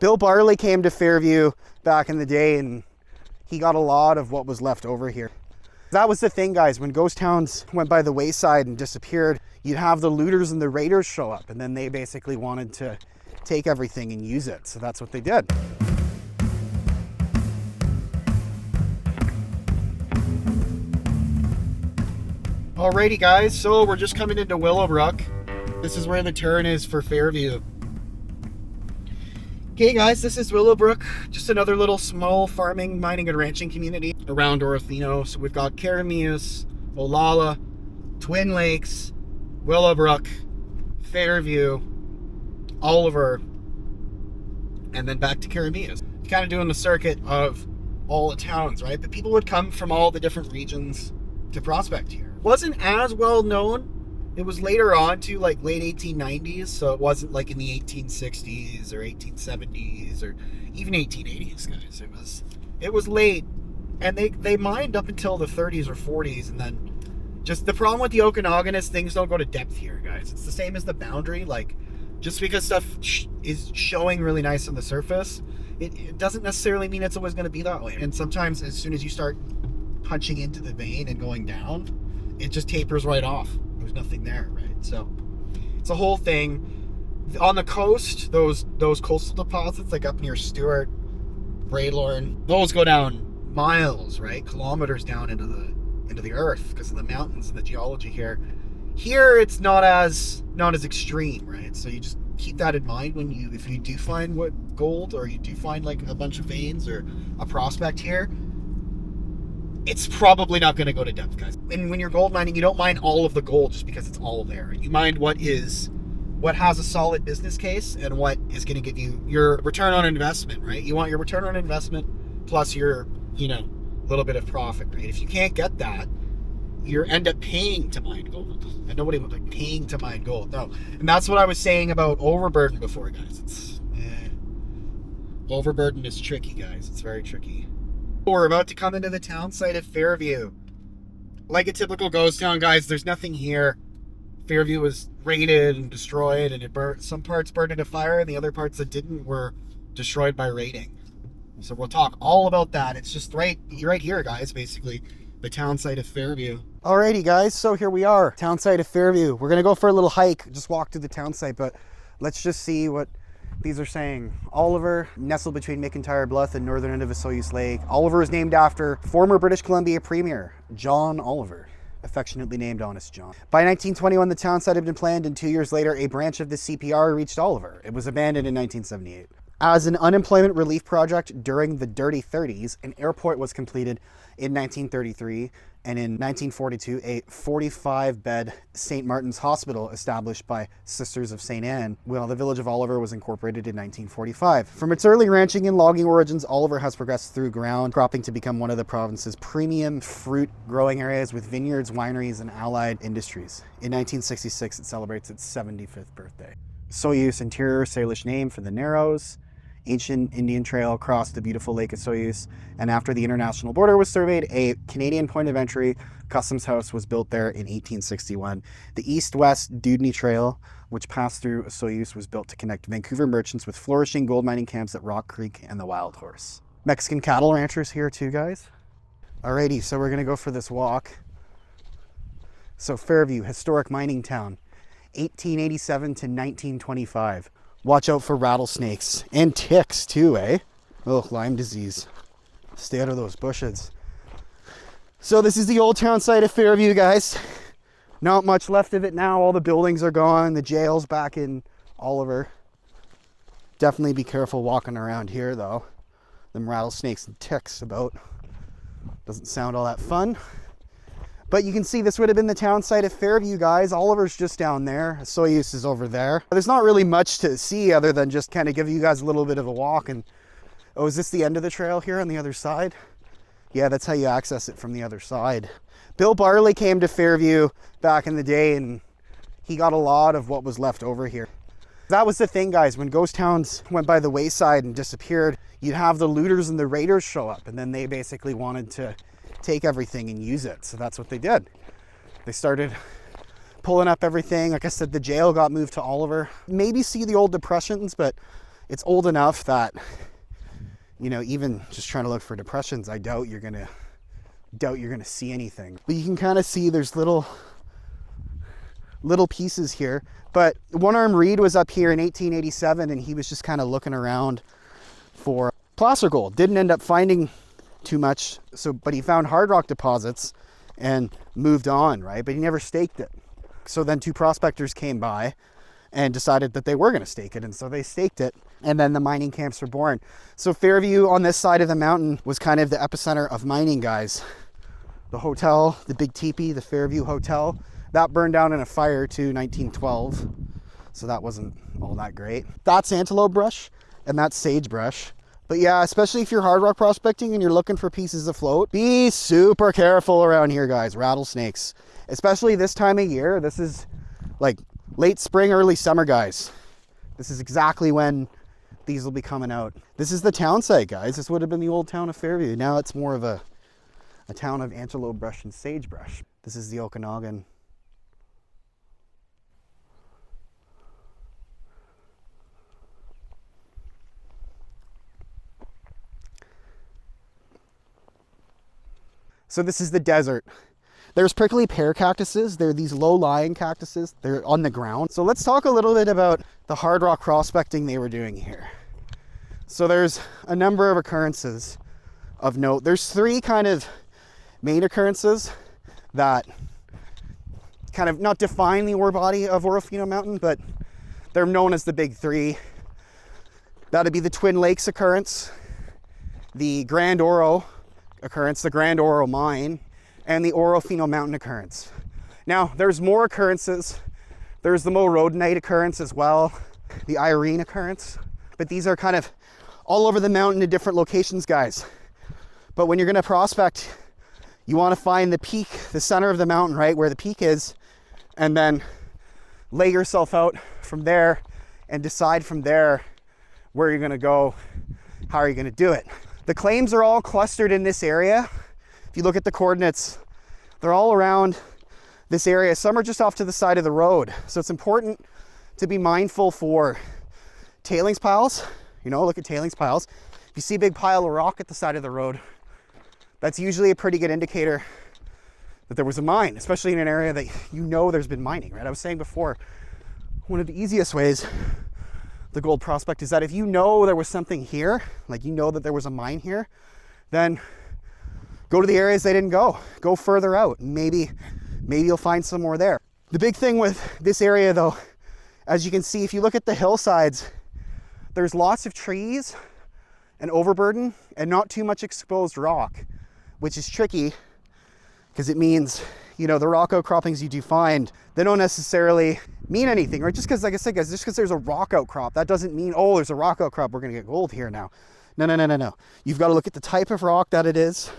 Bill Barley came to Fairview back in the day, and he got a lot of what was left over here. That was the thing, guys. When ghost towns went by the wayside and disappeared, you'd have the looters and the raiders show up, and then they basically wanted to take everything and use it. So that's what they did. Alrighty, guys. So we're just coming into Willowbrook. This is where the turn is for Fairview. Okay, guys, this is Willowbrook, just another little small farming, mining, and ranching community around Orofino. So we've got Carameus, Olalla, Twin Lakes, Willowbrook, Fairview, Oliver, and then back to Carameus. Kind of doing the circuit of all the towns, right? But people would come from all the different regions to prospect here. Wasn't as well known. It was later on to like late 1890s, so it wasn't like in the 1860s or 1870s or even 1880s, guys. It was late, and they mined up until the 30s or 40s, and then just the problem with the Okanagan is things don't go to depth here, guys. It's the same as the boundary. Like, just because stuff is showing really nice on the surface, it doesn't necessarily mean it's always going to be that way. And sometimes as soon as you start punching into the vein and going down, it just tapers right off. There's nothing there, right? So it's a whole thing. On the coast, those coastal deposits, like up near Stewart, Braylorn, those go down miles, right? Kilometers down into the earth because of the mountains and the geology here. Here it's not as extreme, right? So you just keep that in mind if you do find gold, or you do find like a bunch of veins or a prospect here. It's probably not going to go to depth, guys. And when you're gold mining, you don't mine all of the gold just because it's all there. You mine what has a solid business case and what is going to give you your return on investment, right? You want your return on investment plus your, little bit of profit, right? If you can't get that, you end up paying to mine gold. And nobody would like paying to mine gold. No. And that's what I was saying about overburden before, guys. Overburden is tricky, guys. It's very tricky. We're about to come into the town site of Fairview. Like a typical ghost town, guys, there's nothing here. Fairview was raided and destroyed, and it burnt. Some parts burned into fire, and the other parts that didn't were destroyed by raiding. So we'll talk all about that. It's just right here, guys, basically. The town site of Fairview. Alrighty, guys, so here we are, town site of Fairview. We're gonna go for a little hike, just walk to the town site, but let's just see what these are saying. Oliver, nestled between McIntyre Bluff and northern end of Osoyoos Lake. Oliver is named after former British Columbia Premier John Oliver, affectionately named Honest John. By 1921, the town site had been planned, and 2 years later, a branch of the CPR reached Oliver. It was abandoned in 1978. As an unemployment relief project during the Dirty 30s, an airport was completed in 1933, and in 1942, a 45-bed St. Martin's Hospital established by Sisters of St. Anne, while the village of Oliver was incorporated in 1945. From its early ranching and logging origins, Oliver has progressed through ground cropping to become one of the province's premium fruit growing areas with vineyards, wineries, and allied industries. In 1966, it celebrates its 75th birthday. Osoyoos Interior, Salish name for the Narrows. Ancient Indian trail crossed the beautiful Lake Osoyoos, and after the international border was surveyed, a Canadian point of entry customs house was built there in 1861. The east-west Dewdney Trail, which passed through Osoyoos, was built to connect Vancouver merchants with flourishing gold mining camps at Rock Creek and the Wild Horse. Mexican cattle ranchers here too, guys. Alrighty, so we're gonna go for this walk. So Fairview, historic mining town, 1887 to 1925. Watch out for rattlesnakes and ticks too, eh? Oh, Lyme disease. Stay out of those bushes. So this is the old town site of Fairview, guys. Not much left of it now. All the buildings are gone. The jail's back in Oliver. Definitely be careful walking around here, though. Them rattlesnakes and ticks about. Doesn't sound all that fun. But you can see this would have been the town site of Fairview, guys. Oliver's just down there. Osoyoos is over there. There's not really much to see other than just kind of give you guys a little bit of a walk. And oh, is this the end of the trail here on the other side? Yeah, that's how you access it from the other side. Bill Barley came to Fairview back in the day, and he got a lot of what was left over here. That was the thing, guys. When ghost towns went by the wayside and disappeared, you'd have the looters and the raiders show up, and then they basically wanted to take everything and use it. So that's what they did. They started pulling up everything. Like I said, the jail got moved to Oliver. Maybe see the old depressions, but It's old enough that, you know, even just trying to look for depressions, I doubt you're gonna see anything. But you can kind of see there's little pieces here. But one-armed Reed was up here in 1887, and he was just kind of looking around for placer gold. Didn't end up finding too much, but he found hard rock deposits and moved on, right? But he never staked it. So then 2 prospectors came by and decided that they were going to stake it, and so they staked it, and then the mining camps were born. So Fairview on this side of the mountain was kind of the epicenter of mining, guys. The hotel, the big teepee, the Fairview Hotel, that burned down in a fire to 1912, so that wasn't all that great. That's antelope brush, and that's sagebrush. But yeah, especially if you're hard rock prospecting and you're looking for pieces afloat, be super careful around here, guys. Rattlesnakes, especially this time of year. This is like late spring, early summer, guys. This is exactly when these will be coming out. This is the town site, guys. This would have been the old town of Fairview. Now it's more of a town of antelope brush and sagebrush. This is the Okanagan. So this is the desert. There's prickly pear cactuses. They're these low-lying cactuses. They're on the ground. So let's talk a little bit about the hard rock prospecting they were doing here. So there's a number of occurrences of note. There's 3 kind of main occurrences that kind of not define the ore body of Orofino Mountain, but they're known as the big 3. That'd be the Twin Lakes occurrence, the Grand Oro occurrence, the Grand Oro mine, and the Orofino Mountain occurrence. Now, there's more occurrences. There's the Mo-Rhodonite occurrence as well, the Irene occurrence, but these are kind of all over the mountain in different locations, guys. But when you're gonna prospect, you wanna find the peak, the center of the mountain, right, where the peak is, and then lay yourself out from there and decide from there where you're gonna go, how are you gonna do it. The claims are all clustered in this area. If you look at the coordinates, they're all around this area. Some are just off to the side of the road. So it's important to be mindful for tailings piles. You know, look at tailings piles. If you see a big pile of rock at the side of the road, that's usually a pretty good indicator that there was a mine, especially in an area that you know there's been mining, right? I was saying before, one of the easiest ways the gold prospect is that if you know there was something here, like you know that there was a mine here, then go to the areas they didn't go. Go further out. Maybe you'll find some more there. The big thing with this area though, as you can see, if you look at the hillsides, there's lots of trees and overburden and not too much exposed rock, which is tricky because it means, you know, the rock outcroppings you do find, they don't necessarily mean anything, right? Just because, like I said, guys, just because there's a rock outcrop, that doesn't mean, oh, there's a rock outcrop, we're gonna get gold here now. No. You've got to look at the type of rock that it is.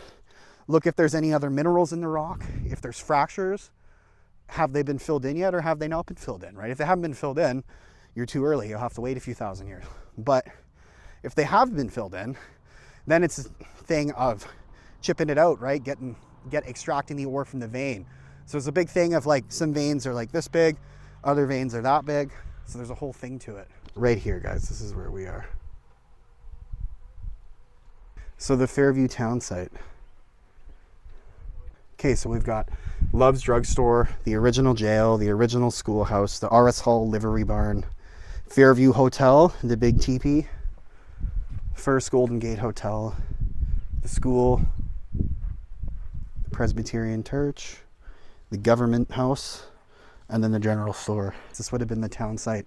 Look if there's any other minerals in the rock. If there's fractures, have they been filled in yet or have they not been filled in, right? If they haven't been filled in, you're too early. You'll have to wait a few thousand years. But if they have been filled in, then it's a thing of chipping it out, right? Extracting the ore from the vein. So it's a big thing of like some veins are like this big, other veins are that big. So there's a whole thing to it. Right here, guys, this is where we are. So the Fairview town site. Okay, so we've got Love's Drugstore, the original jail, the original schoolhouse, the RS Hall livery barn, Fairview Hotel, the big teepee, First Golden Gate Hotel, the school, the Presbyterian Church, the government house, and then the general store. This would have been the town site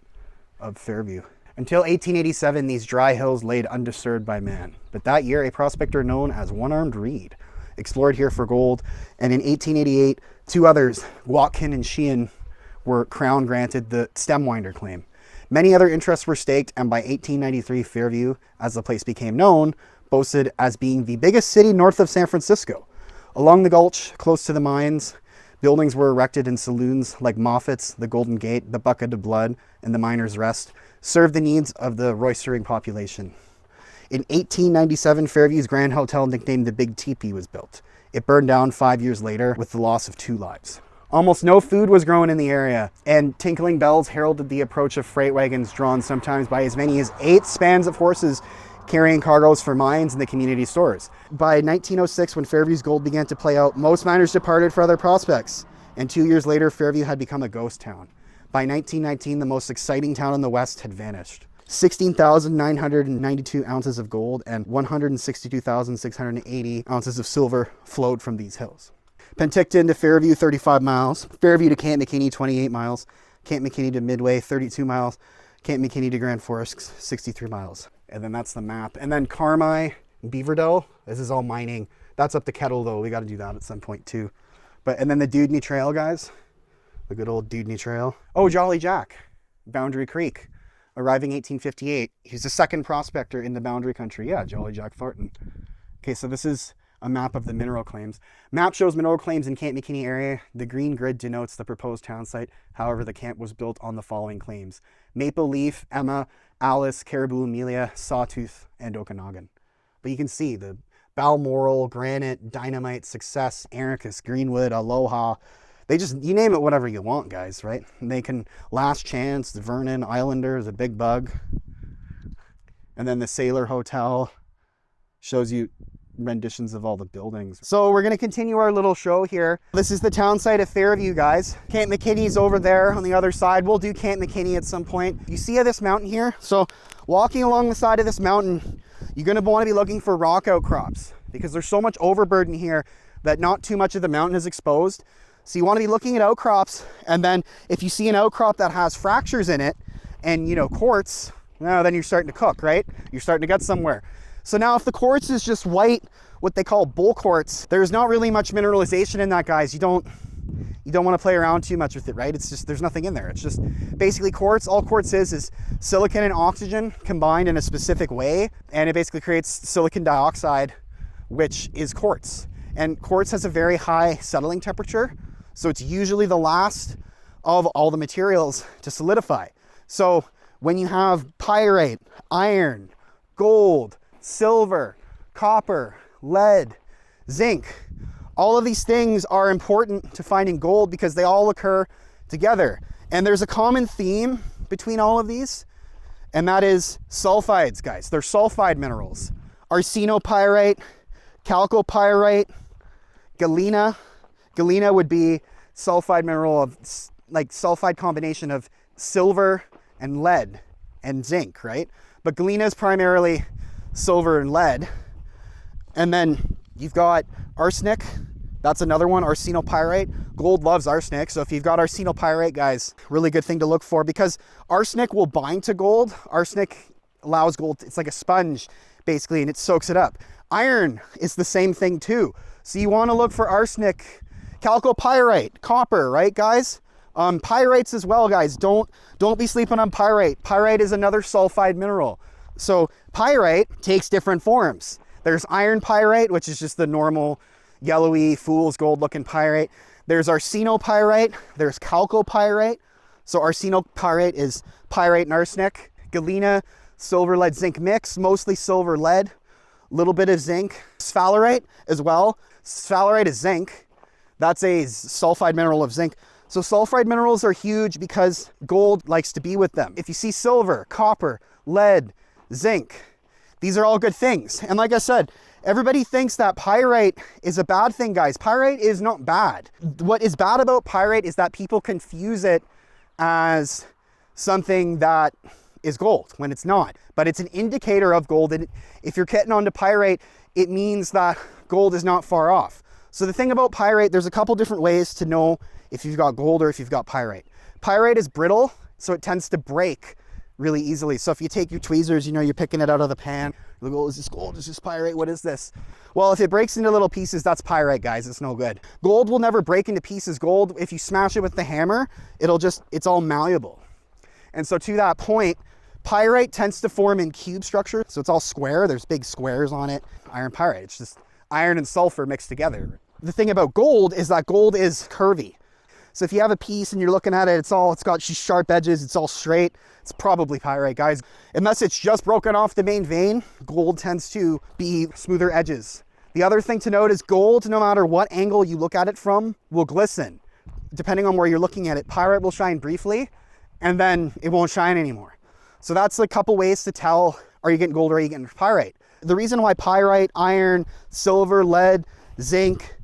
of Fairview. Until 1887, these dry hills laid undisturbed by man. But that year, a prospector known as One-Armed Reed explored here for gold, and in 1888, 2 others, Watkin and Sheehan, were crown granted the Stemwinder claim. Many other interests were staked, and by 1893, Fairview, as the place became known, boasted as being the biggest city north of San Francisco. Along the gulch, close to the mines, buildings were erected and saloons like Moffat's, the Golden Gate, the Bucket of Blood, and the Miner's Rest served the needs of the roistering population. In 1897, Fairview's Grand Hotel, nicknamed the Big Teepee, was built. It burned down 5 years later with the loss of 2 lives. Almost no food was grown in the area, and tinkling bells heralded the approach of freight wagons drawn sometimes by as many as 8 spans of horses carrying cargoes for mines and the community stores. By 1906, when Fairview's gold began to play out, most miners departed for other prospects, and 2 years later, Fairview had become a ghost town. By 1919, the most exciting town in the West had vanished. 16,992 ounces of gold and 162,680 ounces of silver flowed from these hills. Penticton to Fairview, 35 miles. Fairview to Camp McKinney, 28 miles. Camp McKinney to Midway, 32 miles. Camp McKinney to Grand Forks, 63 miles. And then that's the map. And then Carmi, Beaverdale, this is all mining. That's up to Kettle though. We got to do that at some point too. And then the Dewdney Trail, guys. The good old Dewdney Trail. Oh, Jolly Jack, Boundary Creek, arriving 1858. He's the second prospector in the Boundary Country. Yeah, Jolly Jack Thornton. Okay, so this is a map of the mineral claims. Map shows mineral claims in Camp McKinney area. The green grid denotes the proposed town site. However, the camp was built on the following claims: Maple Leaf, Emma, Alice, Caribou, Amelia, Sawtooth, and Okanagan. But you can see the Balmoral, Granite, Dynamite, Success, Ericus, Greenwood, Aloha. They just, you name it whatever you want, guys, right? And they can Last Chance, the Vernon, Islander, the Big Bug. And then the Sailor Hotel shows you renditions of all the buildings. So we're going to continue our little show here. This is the town site of Fairview, guys. Camp McKinney's over there on the other side. We'll do Camp McKinney at some point. You see this mountain here? So walking along the side of this mountain, you're going to want to be looking for rock outcrops because there's so much overburden here that not too much of the mountain is exposed. So you want to be looking at outcrops, and then if you see an outcrop that has fractures in it and, you know, quartz, well, then you're starting to cook, right? You're starting to get somewhere. So now if the quartz is just white, what they call bull quartz, there's not really much mineralization in that, guys. You don't want to play around too much with it, right? It's just, there's nothing in there. It's just basically quartz. All quartz is silicon and oxygen combined in a specific way, and it basically creates silicon dioxide, which is quartz. And quartz has a very high settling temperature, so it's usually the last of all the materials to solidify. So when you have pyrite, iron, gold, silver, copper, lead, zinc, all of these things are important to finding gold because they all occur together. And there's a common theme between all of these, and that is sulfides, guys. They're sulfide minerals. Arsenopyrite, chalcopyrite, galena. Galena would be sulfide mineral of, like, sulfide combination of silver and lead and zinc, right? But galena is primarily silver and lead. And then you've got arsenic. That's another one, arsenopyrite. Gold loves arsenic. So if you've got arsenopyrite, guys, really good thing to look for because arsenic will bind to gold. Arsenic allows gold, it's like a sponge basically, and it soaks it up. Iron is the same thing too. So you want to look for arsenic, chalcopyrite, copper, right, guys? Pyrites as well, guys. Don't be sleeping on pyrite. Pyrite is another sulfide mineral. So pyrite takes different forms. There's iron pyrite, which is just the normal yellowy fool's gold looking pyrite. There's arsenopyrite. There's chalcopyrite. So arsenopyrite is pyrite and arsenic. Galena, silver, lead, zinc mix, mostly silver, lead, little bit of zinc. Sphalerite as well. Sphalerite is zinc. That's a sulfide mineral of zinc. So sulfide minerals are huge because gold likes to be with them. If you see silver, copper, lead, zinc, these are all good things. And like I said, everybody thinks that pyrite is a bad thing, guys. Pyrite is not bad. What is bad about pyrite is that people confuse it as something that is gold when it's not. But it's an indicator of gold. And if you're getting onto pyrite, it means that gold is not far off. So the thing about pyrite, there's a couple different ways to know if you've got gold or if you've got pyrite. Pyrite is brittle, so it tends to break really easily. So if you take your tweezers, you know, you're picking it out of the pan, you'll go, is this gold? Is this pyrite? What is this? Well, if it breaks into little pieces, that's pyrite, guys. It's no good. Gold will never break into pieces. Gold, if you smash it with the hammer, it's all malleable. And so to that point, pyrite tends to form in cube structure. So it's all square. There's big squares on it. Iron pyrite, it's just iron and sulfur mixed together. The thing about gold is that gold is curvy. So if you have a piece and you're looking at it, it's got sharp edges, it's all straight, it's probably pyrite, guys. Unless it's just broken off the main vein, gold tends to be smoother edges. The other thing to note is gold, no matter what angle you look at it from, will glisten. depending on where you're looking at it, pyrite will shine briefly and then it won't shine anymore. So that's a couple ways to tell, are you getting gold or are you getting pyrite? The reason why pyrite, iron, silver, lead, zinc,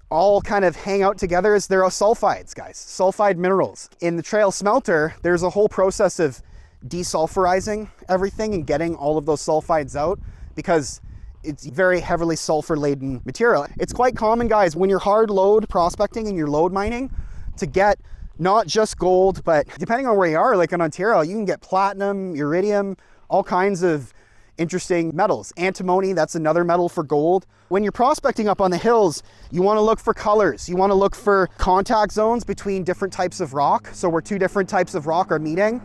all kind of hang out together is they're sulfides, guys, sulfide minerals. In the trail smelter, there's a whole process of desulfurizing everything and getting all of those sulfides out because it's very heavily sulfur laden material. It's quite common, guys, when you're hard load prospecting and you're load mining, to get not just gold, but depending on where you are, like in Ontario, you can get platinum, iridium, all kinds of interesting metals. Antimony, that's another metal for gold. When you're prospecting up on the hills, you want to look for colors. You want to look for contact zones between different types of rock. So where two different types of rock are meeting,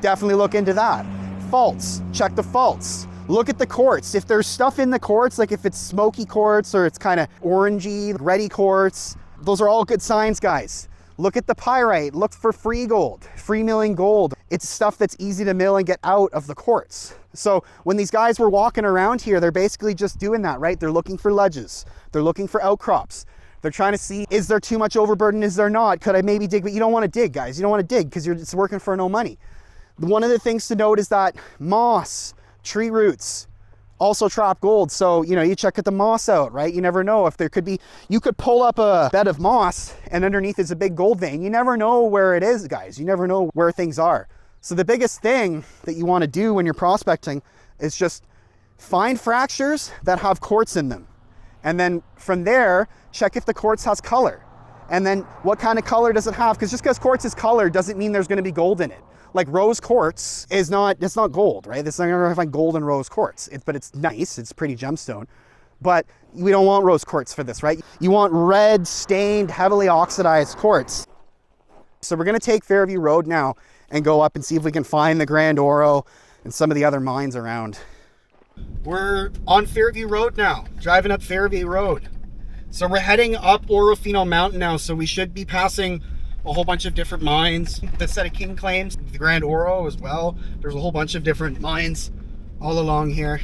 definitely look into that. Faults, check the faults. Look at the quartz. If there's stuff in the quartz, like if it's smoky quartz or it's kind of orangey, reddy quartz, those are all good signs, guys. Look at the pyrite, look for free gold, free milling gold. It's stuff that's easy to mill and get out of the quartz. So when these guys were walking around here, they're basically just doing that, right? They're looking for ledges. They're looking for outcrops. They're trying to see, is there too much overburden? Is there not? Could I maybe dig? But you don't want to dig, guys. You don't want to dig because you're just working for no money. One of the things to note is that moss, tree roots, also trap gold. So, you know, you check the moss out, right? You never know if there could be, you could pull up a bed of moss and underneath is a big gold vein. You never know where it is, guys. You never know where things are. So the biggest thing that you want to do when you're prospecting is just find fractures that have quartz in them. And then from there, check if the quartz has color. And then what kind of color does it have? Because just because quartz is colored doesn't mean there's going to be gold in it. Like rose quartz is not, it's not gold, right? It's not going to find gold in rose quartz, but it's nice. It's pretty gemstone. But we don't want rose quartz for this, right? You want red, stained, heavily oxidized quartz. So we're going to take Fairview Road now and go up and see if we can find the Grand Oro and some of the other mines around. We're on Fairview Road now, driving up Fairview Road. So we're heading up Orofino Mountain now, so we should be passing a whole bunch of different mines. The set of king claims, the Grand Oro as well. There's a whole bunch of different mines all along here.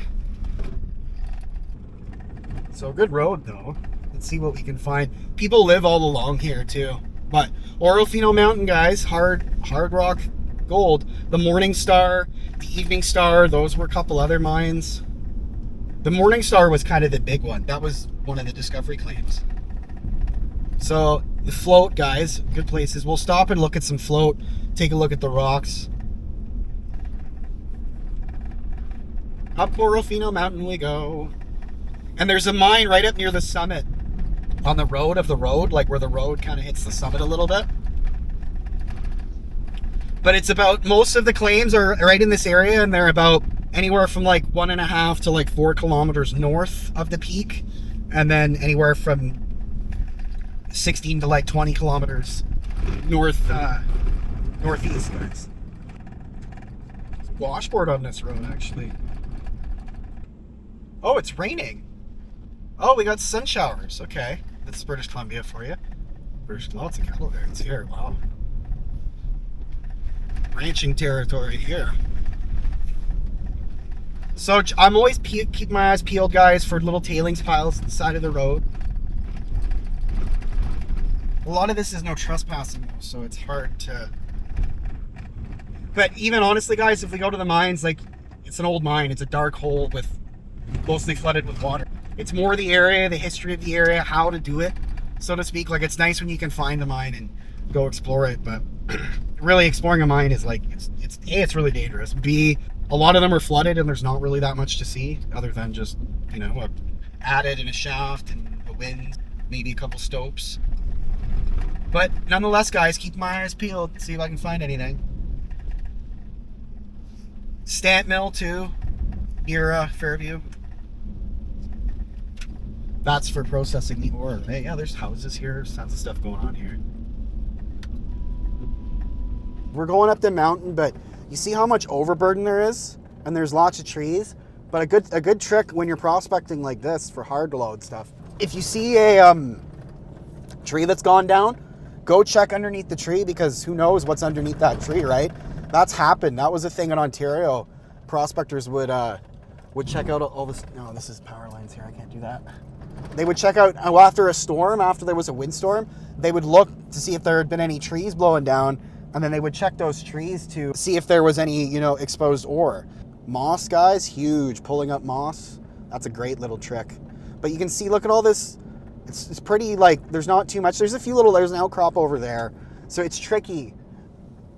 So good road though. Let's see what we can find. People live all along here too. But Orofino Mountain, guys, hard rock gold. The Morning Star, the Evening Star, those were a couple other mines. The Morning Star was kind of the big one. That was one of the discovery claims. So the float, guys, good places. We'll stop and look at some float, take a look at the rocks. Up Orofino Mountain we go. And there's a mine right up near the summit on the road of the road, like where the road kind of hits the summit a little bit. But it's about, most of the claims are right in this area, and they're about anywhere from like 1.5 to like 4 kilometers north of the peak, and then anywhere from 16 to like 20 kilometers northeast, guys. There's a washboard on this road, actually. Oh, it's raining. Oh, we got sun showers. Okay, that's British Columbia for you. Lots of cattle there. It's here. Wow. Ranching territory here. So I'm always keeping my eyes peeled, guys, for little tailings piles on the side of the road. A lot of this is no trespassing though, so it's hard to... But even honestly, guys, if we go to the mines, like, it's an old mine. It's a dark hole with mostly flooded with water. It's more the area, the history of the area, how to do it, so to speak. Like, it's nice when you can find a mine and go explore it, but really exploring a mine is like, it's A, it's really dangerous. B, a lot of them are flooded and there's not really that much to see other than just, you know, a adit and a shaft and a wind, maybe a couple stopes. But nonetheless, guys, keep my eyes peeled, see if I can find anything. Stamp mill too, near Fairview. That's for processing the ore. Hey, yeah, there's houses here. There's tons of stuff going on here. We're going up the mountain, but you see how much overburden there is? And there's lots of trees. But a good trick when you're prospecting like this for hard load stuff, if you see a tree that's gone down, go check underneath the tree, because who knows what's underneath that tree, right? That's happened. That was a thing in Ontario. Prospectors would check out all this. No, this is power lines here. I can't do that. They would check out after a storm, after there was a windstorm, they would look to see if there had been any trees blowing down, and then they would check those trees to see if there was any, you know, exposed ore. Moss, guys, huge, pulling up moss. That's a great little trick. But you can see, look at all this. It's pretty, like, there's not too much. There's an outcrop over there. So it's tricky.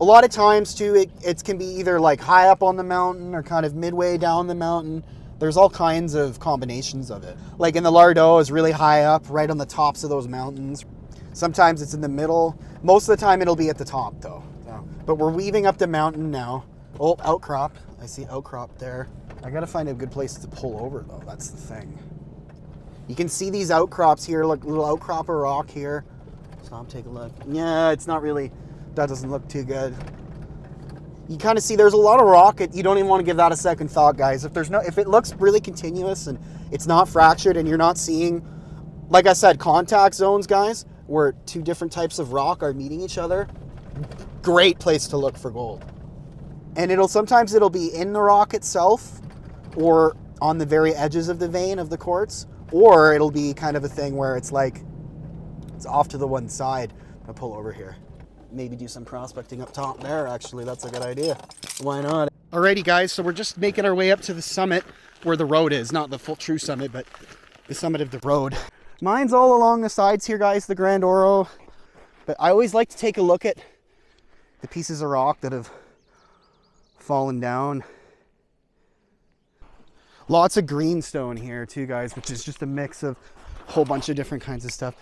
A lot of times too, it can be either like high up on the mountain or kind of midway down the mountain. There's all kinds of combinations of it. Like in the Lardo is really high up, right on the tops of those mountains. Sometimes it's in the middle. Most of the time it'll be at the top though. So, but we're weaving up the mountain now. Oh, outcrop. I see outcrop there. I gotta find a good place to pull over though. That's the thing. You can see these outcrops here, look, little outcrop of rock here. Stop, take a look. Yeah, it's not really, that doesn't look too good. You kind of see there's a lot of rock. You don't even want to give that a second thought, guys. If it looks really continuous and it's not fractured and you're not seeing, like I said, contact zones, guys, where two different types of rock are meeting each other, great place to look for gold. And sometimes it'll be in the rock itself or on the very edges of the vein of the quartz, or it'll be kind of a thing where it's like, it's off to the one side. I'll pull over here. Maybe do some prospecting up top there, actually. That's a good idea. Why not? Alrighty, guys, so we're just making our way up to the summit where the road is. Not the full true summit, but the summit of the road. Mine's all along the sides here, guys, the Grand Oro. But I always like to take a look at the pieces of rock that have fallen down. Lots of greenstone here too, guys, which is just a mix of a whole bunch of different kinds of stuff.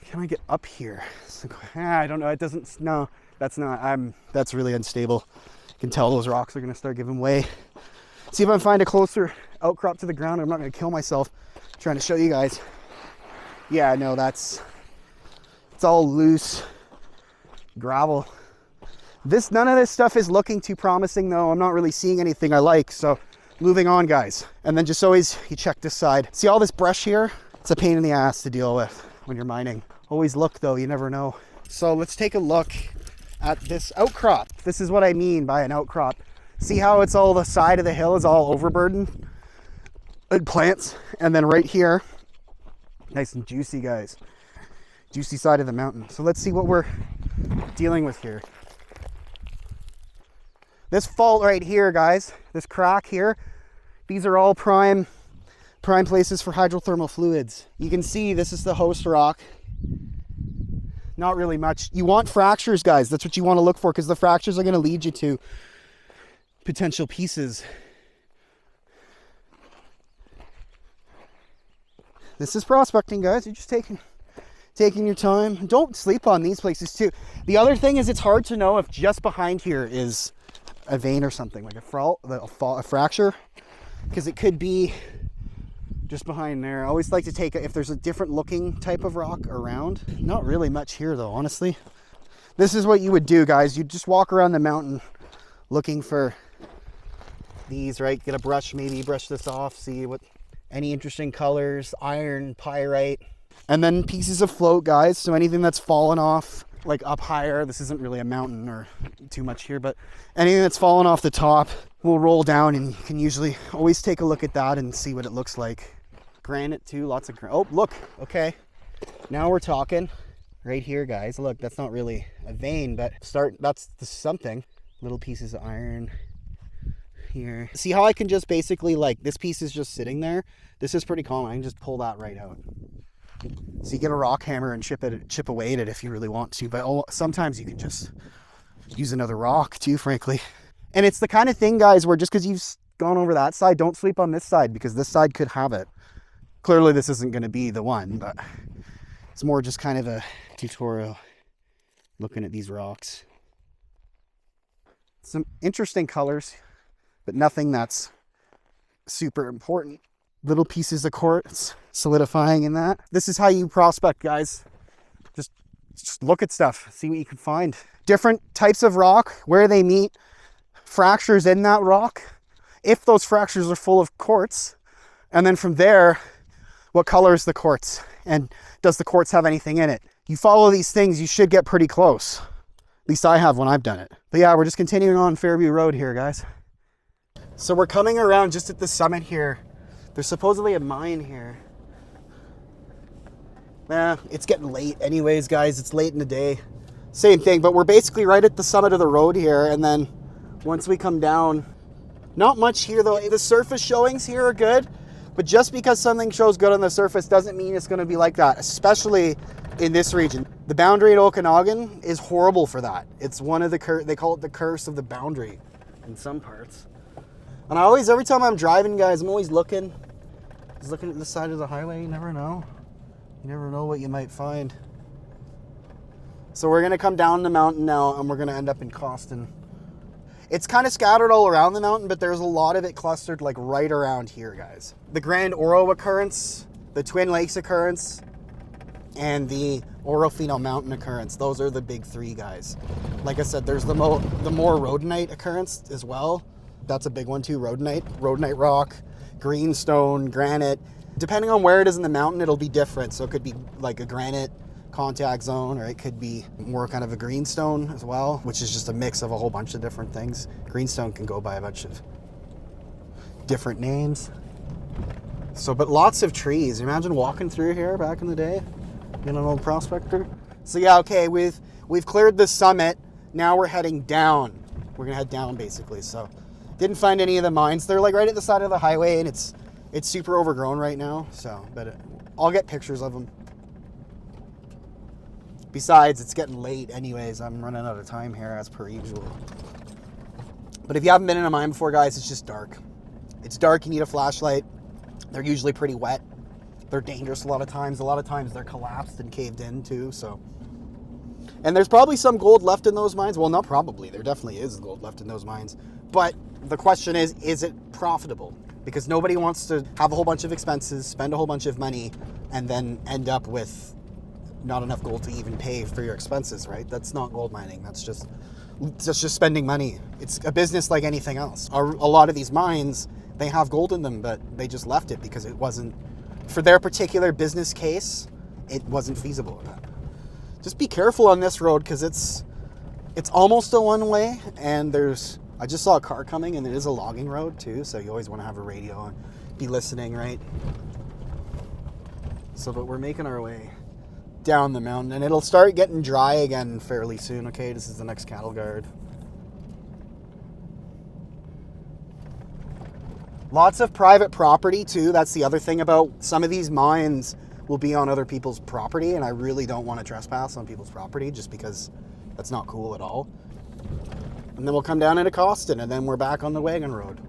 Can I get up here? I don't know. It doesn't. No, that's not. That's really unstable. You can tell those rocks are going to start giving way. See if I can find a closer outcrop to the ground. I'm not going to kill myself trying to show you guys. Yeah, no, it's all loose gravel. None of this stuff is looking too promising, though. I'm not really seeing anything I like. So, moving on, guys. And then just always you check this side. See all this brush here? It's a pain in the ass to deal with when you're mining. Always look though, you never know. So let's take a look at this outcrop. This is what I mean by an outcrop. See how it's all the side of the hill is all overburdened with plants, and then right here, nice and juicy, guys. Juicy side of the mountain. So let's see what we're dealing with here. This fault right here, guys, this crack here, these are all prime places for hydrothermal fluids. You can see this is the host rock. Not really much. You want fractures, guys. That's what you want to look for, because the fractures are going to lead you to potential pieces. This is prospecting, guys. You're just taking your time. Don't sleep on these places too. The other thing is it's hard to know if just behind here is a vein or something, like a fracture, because it could be just behind there. I always like to take if there's a different looking type of rock around. Not really much here though, honestly. This is what you would do, guys. You just walk around the mountain looking for these, right? Get a brush, maybe brush this off, see what any interesting colors, iron, pyrite, and then pieces of float, guys. So anything that's fallen off, like up higher, this isn't really a mountain or too much here, but anything that's fallen off the top will roll down, and you can usually always take a look at that and see what it looks like. Granite too, lots of granite. Oh, look, okay. Now we're talking. Right here, guys. Look, that's not really a vein, but that's something. Little pieces of iron here. See how I can just basically, like, this piece is just sitting there? This is pretty common. I can just pull that right out. So you get a rock hammer and chip away at it if you really want to, but sometimes you can just use another rock too, frankly. And it's the kind of thing, guys, where just because you've gone over that side, don't sleep on this side, because this side could have it. Clearly this isn't going to be the one, but it's more just kind of a tutorial looking at these rocks. Some interesting colors, but nothing that's super important. Little pieces of quartz solidifying in that. This is how you prospect, guys. Just look at stuff, see what you can find. Different types of rock, where they meet, fractures in that rock, if those fractures are full of quartz, and then from there, what color is the quartz, and does the quartz have anything in it? You follow these things, you should get pretty close. At least I have when I've done it. But yeah, we're just continuing on Fairview Road here, guys. So we're coming around just at the summit here. There's supposedly a mine here. It's getting late anyways, guys. It's late in the day. Same thing, but we're basically right at the summit of the road here, and then once we come down, not much here though. The surface showings here are good, but just because something shows good on the surface doesn't mean it's going to be like that, especially in this region. The boundary at Okanagan is horrible for that. It's one of the they call it the curse of the boundary in some parts. And every time I'm driving, guys, I'm always looking at the side of the highway. You never know. You never know what you might find. So we're gonna come down the mountain now, and we're gonna end up in Costin. It's kind of scattered all around the mountain, but there's a lot of it clustered like right around here, guys. The Grand Oro occurrence, the Twin Lakes occurrence, and the Orofino Mountain occurrence. Those are the big three, guys. Like I said, there's the more rhodonite occurrence as well. That's a big one too, rhodonite rock, greenstone, granite. Depending on where it is in the mountain, it'll be different. So it could be like a granite contact zone, or it could be more kind of a greenstone as well, which is just a mix of a whole bunch of different things. Greenstone can go by a bunch of different names. So, but lots of trees. Imagine walking through here back in the day in an old Prospector. So yeah, okay, we've cleared the summit. Now we're heading down. We're gonna head down basically. So didn't find any of the mines. They're like right at the side of the highway, and it's super overgrown right now. So, but I'll get pictures of them. Besides, it's getting late anyways. I'm running out of time here as per usual. But if you haven't been in a mine before, guys, it's just dark. It's dark, you need a flashlight. They're usually pretty wet. They're dangerous a lot of times. A lot of times they're collapsed and caved in too, so. And there's probably some gold left in those mines. Well, not probably. There definitely is gold left in those mines. But the question is it profitable? Because nobody wants to have a whole bunch of expenses, spend a whole bunch of money, and then end up with not enough gold to even pay for your expenses, right? That's not gold mining. That's just spending money. It's a business like anything else. A lot of these mines, they have gold in them, but they just left it because it wasn't, for their particular business case, it wasn't feasible. Just be careful on this road because it's almost a one-way, and I just saw a car coming, and it is a logging road too, so you always want to have a radio and be listening, right? So, but we're making our way down the mountain, and it'll start getting dry again fairly soon. Okay, this is the next cattle guard. Lots of private property too. That's the other thing about some of these mines will be on other people's property, and I really don't want to trespass on people's property just because that's not cool at all. And then we'll come down into Costin, and then we're back on the wagon road.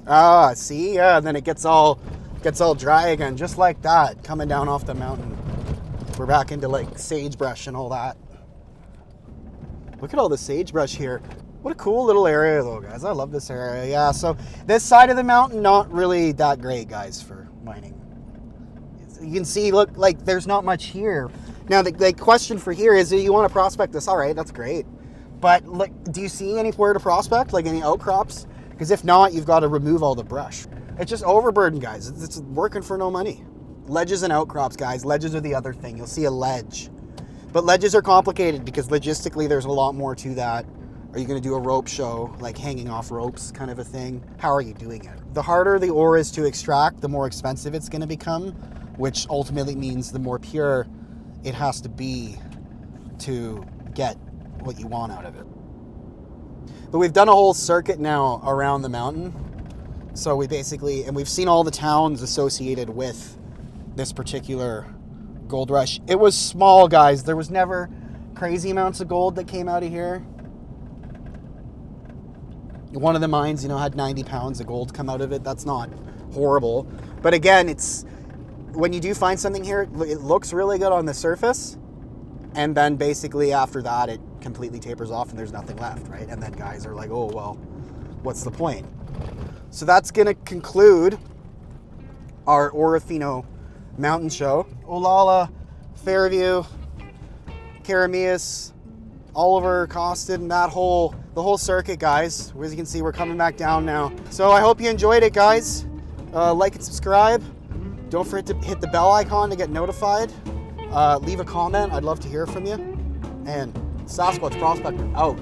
Ah, see? Yeah, and then it gets all dry again, just like that, coming down off the mountain. We're back into like sagebrush and all that. Look at all the sagebrush here. What a cool little area though, guys. I love this area. Yeah, so this side of the mountain, not really that great, guys, for mining. You can see, look, like there's not much here. Now, the question for here is, do you want to prospect this? All right, that's great. But look, do you see anywhere to prospect, like any outcrops? Because if not, you've got to remove all the brush. It's just overburden, guys. It's working for no money. Ledges and outcrops, guys. Ledges are the other thing. You'll see a ledge. But ledges are complicated because logistically there's a lot more to that. Are you going to do a rope show, like hanging off ropes kind of a thing? How are you doing it? The harder the ore is to extract, the more expensive it's going to become, which ultimately means the more pure it has to be to get what you want out of it. But we've done a whole circuit now around the mountain. So we've seen all the towns associated with this particular gold rush. It was small, guys. There was never crazy amounts of gold that came out of here. One of the mines, had 90 pounds of gold come out of it. That's not horrible. But again, when you do find something here, it looks really good on the surface. And then basically after that, it completely tapers off and there's nothing left, right? And then guys are like, oh, well, what's the point? So that's going to conclude our Orofino Mountain show. Olalla, Fairview, Karamias, Oliver, Costin, the whole circuit, guys. As you can see, we're coming back down now. So I hope you enjoyed it, guys. Like and subscribe. Don't forget to hit the bell icon to get notified. Leave a comment. I'd love to hear from you. And Sasquatch Prospector out.